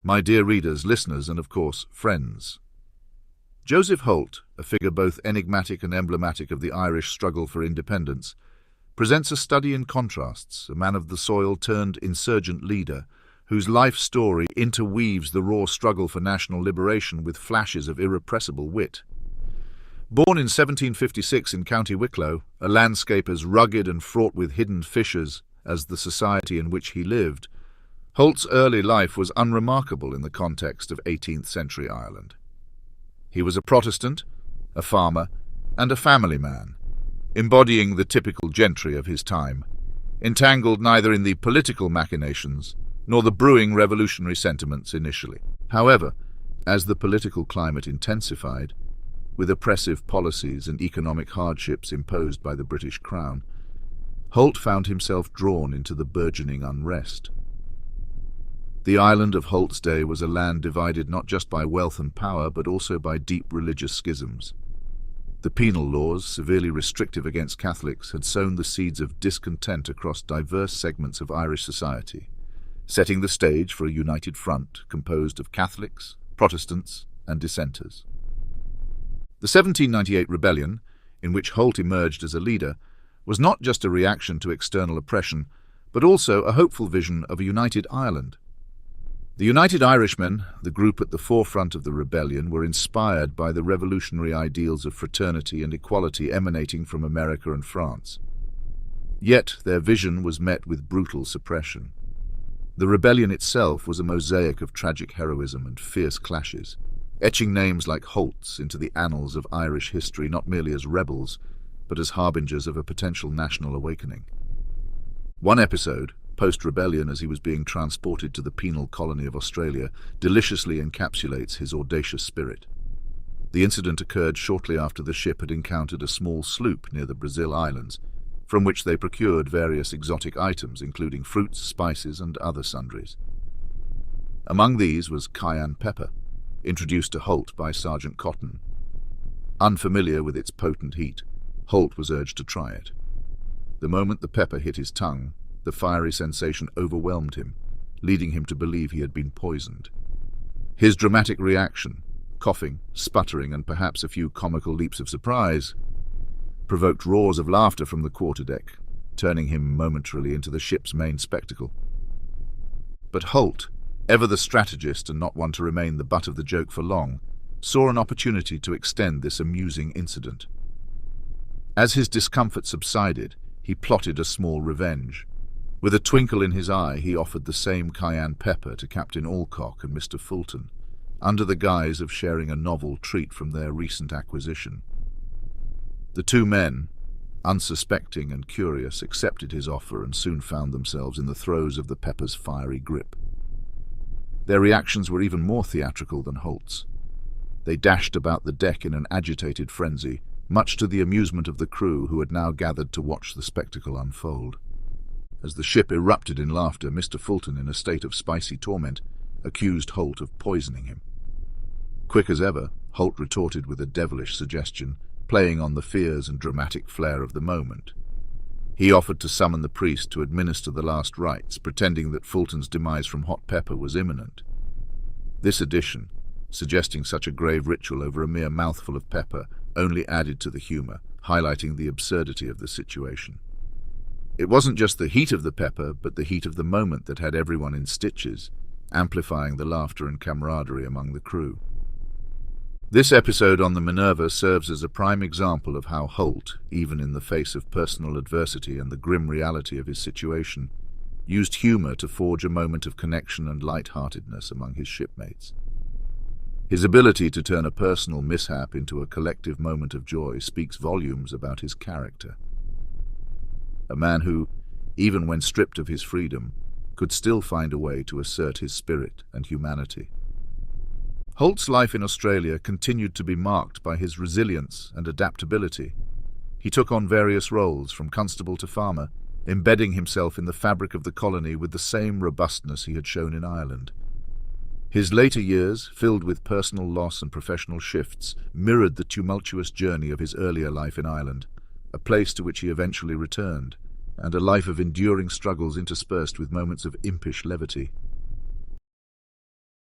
My dear readers, listeners, and of course, friends. Joseph Holt, a figure both enigmatic and emblematic of the Irish struggle for independence, presents a study in contrasts, a man of the soil turned insurgent leader, whose life story interweaves the raw struggle for national liberation with flashes of irrepressible wit. Born in 1756 in County Wicklow, a landscape as rugged and fraught with hidden fissures as the society in which he lived, Holt's early life was unremarkable in the context of 18th century Ireland. He was a Protestant, a farmer, and a family man, embodying the typical gentry of his time, entangled neither in the political machinations nor the brewing revolutionary sentiments initially. However, as the political climate intensified, with oppressive policies and economic hardships imposed by the British Crown, Holt found himself drawn into the burgeoning unrest. The Ireland of Holt's day was a land divided not just by wealth and power, but also by deep religious schisms. The penal laws, severely restrictive against Catholics, had sown the seeds of discontent across diverse segments of Irish society, setting the stage for a united front composed of Catholics, Protestants, and dissenters. The 1798 rebellion, in which Holt emerged as a leader, was not just a reaction to external oppression, but also a hopeful vision of a united Ireland. The United Irishmen, the group at the forefront of the rebellion, were inspired by the revolutionary ideals of fraternity and equality emanating from America and France. Yet their vision was met with brutal suppression. The rebellion itself was a mosaic of tragic heroism and fierce clashes, etching names like Holt's into the annals of Irish history not merely as rebels, but as harbingers of a potential national awakening. One episode, PostRebellion, as he was being transported to the penal colony of Australia, deliciously encapsulates his audacious spirit. The incident occurred shortly after the ship had encountered a small sloop near the Brazil Islands, from which they procured various exotic items, including fruits, spices, and other sundries. Among these was cayenne pepper, introduced to Holt by Sergeant Cotton. Unfamiliar with its potent heat, Holt was urged to try it. The moment the pepper hit his tongue, the fiery sensation overwhelmed him, leading him to believe he had been poisoned. His dramatic reaction, coughing, sputtering, and perhaps a few comical leaps of surprise, provoked roars of laughter from the quarterdeck, turning him momentarily into the ship's main spectacle. But Holt, ever the strategist and not one to remain the butt of the joke for long, saw an opportunity to extend this amusing incident. As his discomfort subsided, he plotted a small revenge. With a twinkle in his eye, he offered the same cayenne pepper to Captain Alcock and Mr. Fulton, under the guise of sharing a novel treat from their recent acquisition. The two men, unsuspecting and curious, accepted his offer and soon found themselves in the throes of the pepper's fiery grip. Their reactions were even more theatrical than Holt's. They dashed about the deck in an agitated frenzy, much to the amusement of the crew who had now gathered to watch the spectacle unfold. As the ship erupted in laughter, Mr. Fulton, in a state of spicy torment, accused Holt of poisoning him. Quick as ever, Holt retorted with a devilish suggestion, playing on the fears and dramatic flair of the moment. He offered to summon the priest to administer the last rites, pretending that Fulton's demise from hot pepper was imminent. This addition, suggesting such a grave ritual over a mere mouthful of pepper, only added to the humor, highlighting the absurdity of the situation. It wasn't just the heat of the pepper, but the heat of the moment that had everyone in stitches, amplifying the laughter and camaraderie among the crew. This episode on the Minerva serves as a prime example of how Holt, even in the face of personal adversity and the grim reality of his situation, used humor to forge a moment of connection and light-heartedness among his shipmates. His ability to turn a personal mishap into a collective moment of joy speaks volumes about his character. A man who, even when stripped of his freedom, could still find a way to assert his spirit and humanity. Holt's life in Australia continued to be marked by his resilience and adaptability. He took on various roles, from constable to farmer, embedding himself in the fabric of the colony with the same robustness he had shown in Ireland. His later years, filled with personal loss and professional shifts, mirrored the tumultuous journey of his earlier life in Ireland, a place to which he eventually returned, and a life of enduring struggles interspersed with moments of impish levity.